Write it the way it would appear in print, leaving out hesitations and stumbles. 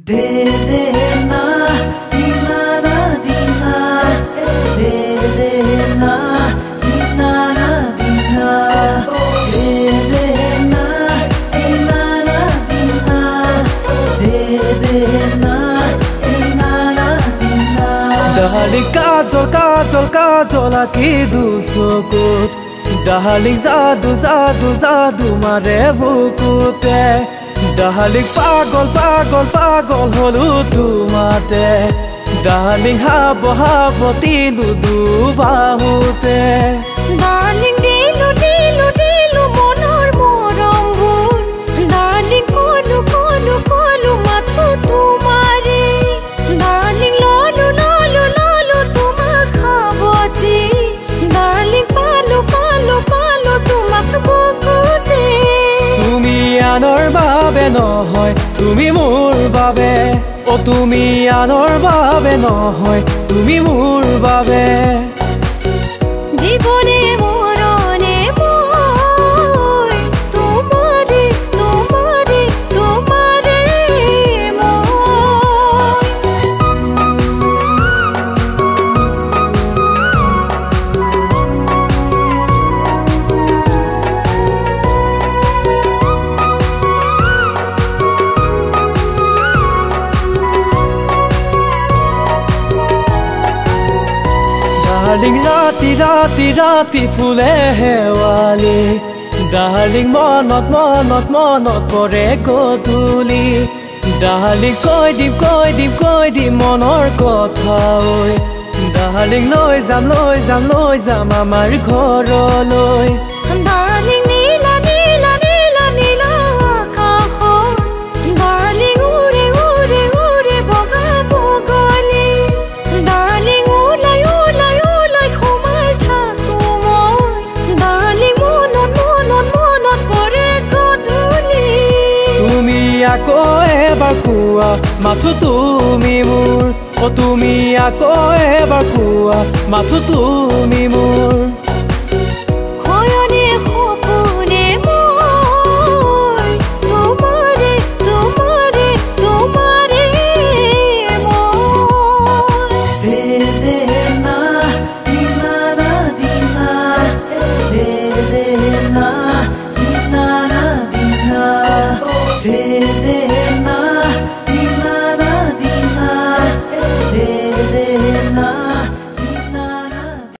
दे देना दीना ना दीना दे देना दीना ना दीना दे देना दीना ना दीना दे देना दीना ना दीना Darling kajol kajol kajol ati dusukut Darling jadu jadu jadu mare bukute Darling pagol pagol pagol holu tumate Darling habo habo tilu dubahute Darling dilu dilu dilu monor morambur Darling kolu kolu kolu mathu tumare Darling lolu lolu lolu tuma khaboti Darling palu palu palu tumak bukute Tumi anor babe nohoy tumi mur babe O tumi anor babe nohoy tumi mur babe জীবনে মরণে মই তোমারে তোমারে তোমারে Darling rati rati rati phule hewali Darling monot monot monot pore goduli Darling koi dim monor kotha oi Darling loi jam amar ghoroloi Darling নীলা নীলা নীলা নীলা আকাশত Darling উড়ে উড়ে উড়ে বগা বগলী Darling ওলাই ওলাই ওলাই ঘুমাই থাকো মই Darling মনত মনত মনত পৰে গধূলি Tumi ako ebar kuwa mathu tumi mur O tumi ako ebar kuwa mathu tumi mur